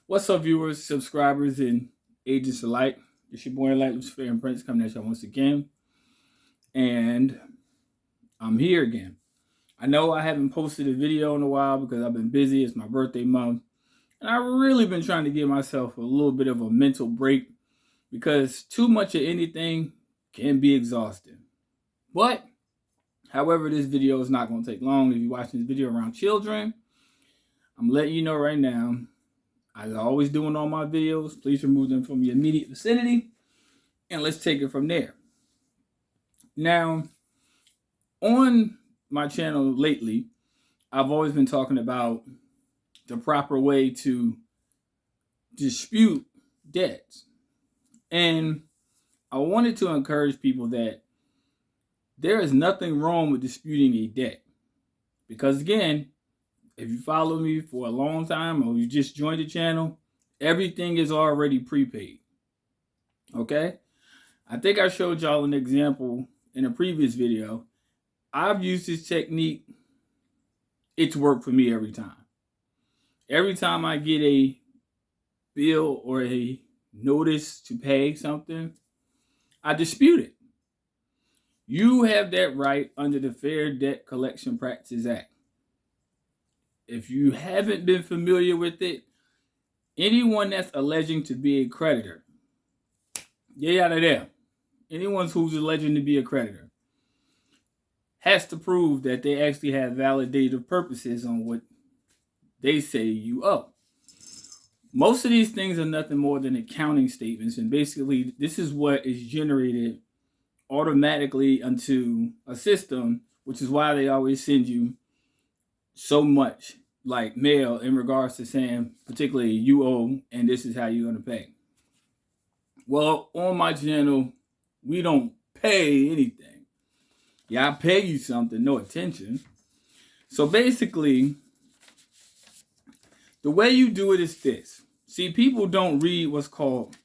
What's up, viewers, subscribers, and agents alike? It's your boy Enlightened Luciferian Prince coming at y'all once again. And I'm here again. I know I haven't posted a video in a while because I've been busy. It's my birthday month. And I've really been trying to give myself a little bit of a mental break because too much of anything can be exhausting. But, however, this video is not going to take long. If you're watching this video around children, I'm letting you know right now, as I always do in all my videos, please remove them from your immediate vicinity, and let's take it from there. Now, on my channel lately, I've always been talking about the proper way to dispute debts. And I wanted to encourage people that there is nothing wrong with disputing a debt. Because again, if you follow me for a long time or you just joined the channel, everything is already prepaid. Okay? I think I showed y'all an example in a previous video. I've used this technique. It's worked for me every time. Every time I get a bill or a notice to pay something, I dispute it. You have that right under the Fair Debt Collection Practices Act. If you haven't been familiar with it, anyone that's alleging to be a creditor, get out of there. Anyone who's alleging to be a creditor has to prove that they actually have validated purposes on what they say you owe. Most of these things are nothing more than accounting statements, and basically this is what is generated automatically onto a system, which is why they always send you so much like mail in regards to saying particularly you owe and this is how you're going to pay. Well, on my channel, we don't pay anything. Yeah, I pay you something, no attention. So basically, the way you do it is this. See, people don't read what's called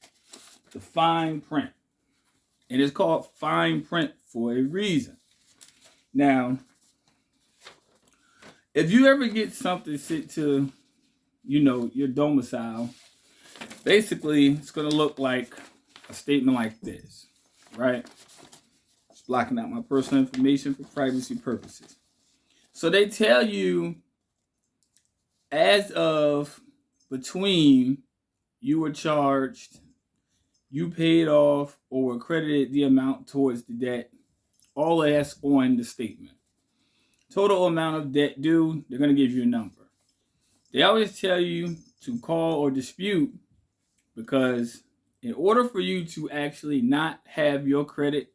the fine print. And it's called fine print for a reason. Now, if you ever get something sent to, your domicile, basically it's going to look like a statement like this, right? It's blocking out my personal information for privacy purposes. So they tell you as of between you were charged, you paid off, or were credited the amount towards the debt, all that's on the statement. Total amount of debt due, they're going to give you a number. They always tell you to call or dispute because in order for you to actually not have your credit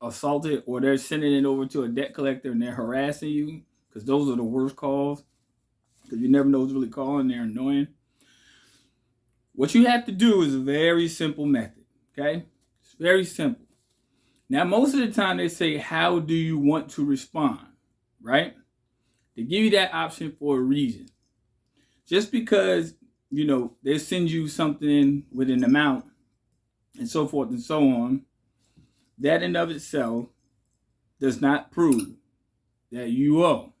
assaulted or they're sending it over to a debt collector and they're harassing you, because those are the worst calls, because you never know who's really calling, they're annoying. What you have to do is a very simple method, okay? It's very simple. Now, most of the time they say, how do you want to respond? Right? They give you that option for a reason. Just because, they send you something with an amount and so forth and so on, that in of itself does not prove that you owe.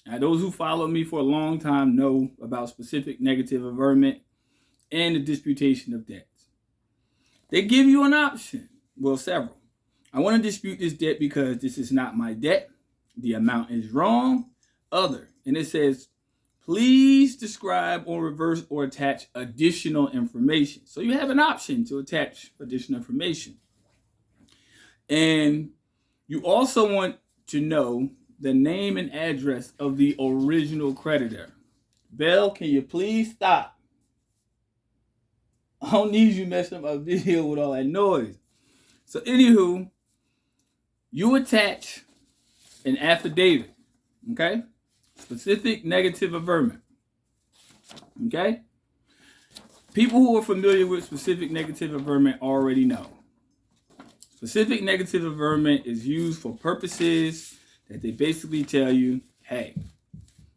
Now, those who follow me for a long time know about specific negative averment and the disputation of debts. They give you an option. Well, several. I want to dispute this debt because this is not my debt. The amount is wrong. Other. And it says, please describe or reverse or attach additional information. So you have an option to attach additional information. And you also want to know the name and address of the original creditor. Bell, can you please stop? I don't need you messing up my video with all that noise. So anywho, you attach an affidavit, okay? Specific negative averment, okay? People who are familiar with specific negative averment already know. Specific negative averment is used for purposes that they basically tell you, hey,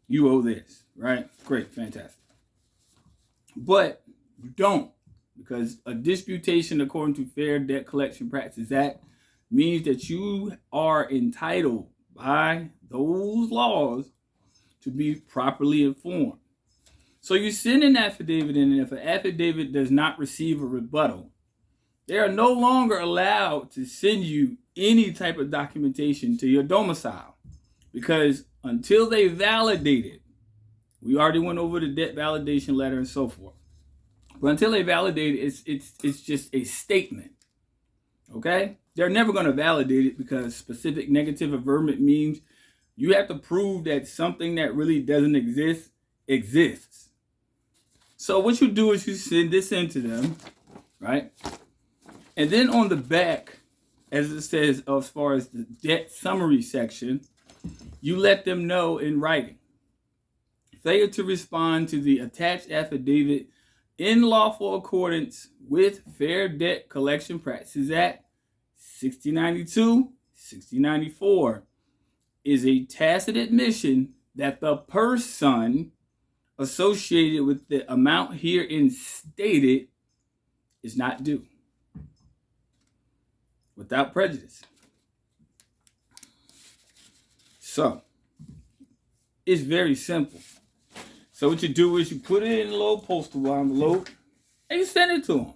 you owe this, right? Great, fantastic. But you don't, because a disputation according to Fair Debt Collection Practices Act means that you are entitled by those laws to be properly informed. So you send an affidavit in, and if an affidavit does not receive a rebuttal, they are no longer allowed to send you any type of documentation to your domicile, because until they validate it, we already went over the debt validation letter and so forth. But until they validate it, it's just a statement. Okay? They're never going to validate it, because specific negative averment means you have to prove that something that really doesn't exist exists. So what you do is you send this into them, right? And then on the back, as it says, as far as the debt summary section, you let them know in writing. Failure to respond to the attached affidavit in lawful accordance with Fair Debt Collection Practices Act 6092, 6094 is a tacit admission that the person associated with the amount herein stated is not due, without prejudice. So, it's very simple. So what you do is you put it in a little postal envelope and you send it to them.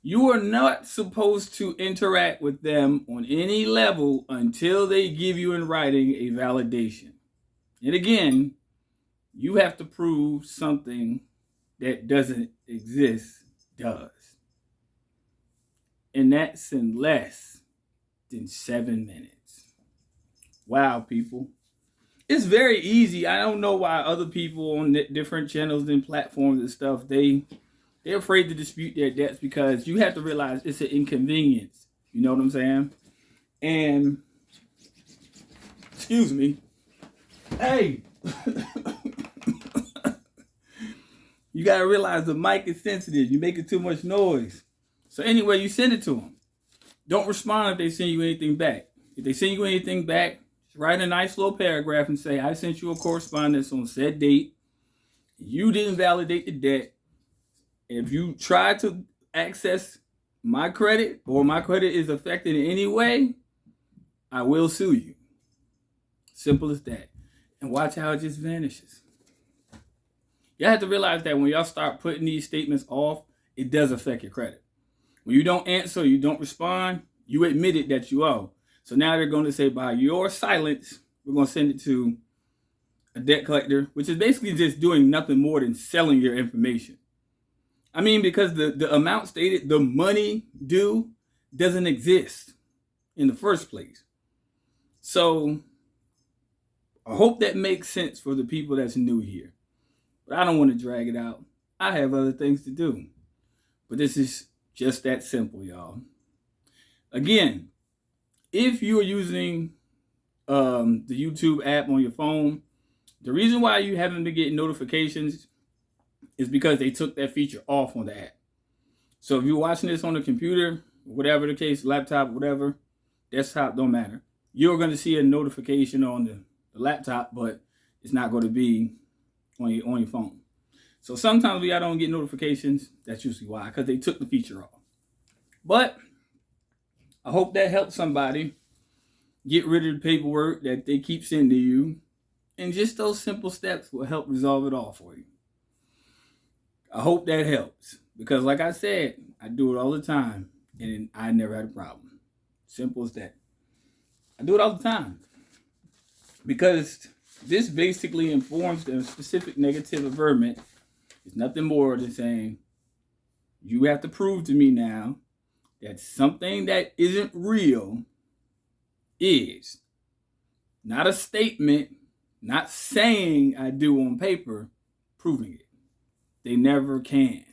You are not supposed to interact with them on any level until they give you in writing a validation. And again, you have to prove something that doesn't exist does. And that's in less than 7 minutes. Wow, people. It's very easy. I don't know why other people on different channels and platforms and stuff, they're afraid to dispute their debts, because you have to realize it's an inconvenience. You know what I'm saying? And, excuse me. Hey. You got to realize the mic is sensitive. You're making too much noise. So anyway, you send it to them. Don't respond if they send you anything back. If they send you anything back, just write a nice little paragraph and say, I sent you a correspondence on said date. You didn't validate the debt. If you try to access my credit, or my credit is affected in any way, I will sue you. Simple as that. And watch how it just vanishes. You have to realize that when y'all start putting these statements off, it does affect your credit. When you don't answer, you don't respond, you admitted that you owe. So now they're going to say, by your silence, we're going to send it to a debt collector, which is basically just doing nothing more than selling your information. I mean, because the amount stated, the money due, doesn't exist in the first place. So I hope that makes sense for the people that's new here. But I don't want to drag it out. I have other things to do. But this is just that simple, y'all. Again, if you are using the YouTube app on your phone, the reason why you haven't been getting notifications is because they took that feature off on the app. So if you're watching this on the computer, whatever the case, laptop, whatever, desktop, don't matter. You're going to see a notification on the laptop, but it's not going to be on your phone. So sometimes we don't get notifications. That's usually why, because they took the feature off. But I hope that helps somebody get rid of the paperwork that they keep sending you. And just those simple steps will help resolve it all for you. I hope that helps. Because like I said, I do it all the time. And I never had a problem. Simple as that. I do it all the time. Because this basically informs the specific negative averment. It's nothing more than saying, you have to prove to me now that something that isn't real is. Not a statement, not saying I do on paper, proving it. They never can.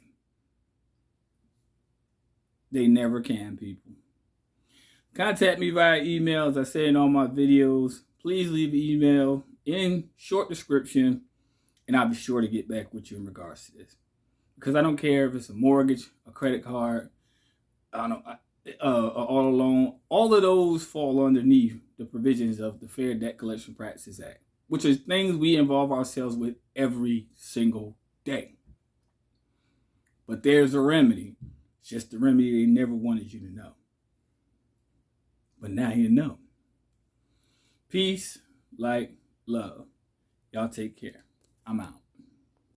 They never can, people. Contact me via email, as I say in all my videos. Please leave an email in short description, and I'll be sure to get back with you in regards to this. Because I don't care if it's a mortgage, a credit card, auto loan. All of those fall underneath the provisions of the Fair Debt Collection Practices Act, which is things we involve ourselves with every single day. But there's a remedy. It's just the remedy they never wanted you to know. But now you know. Peace, light, love. Y'all take care. I'm out.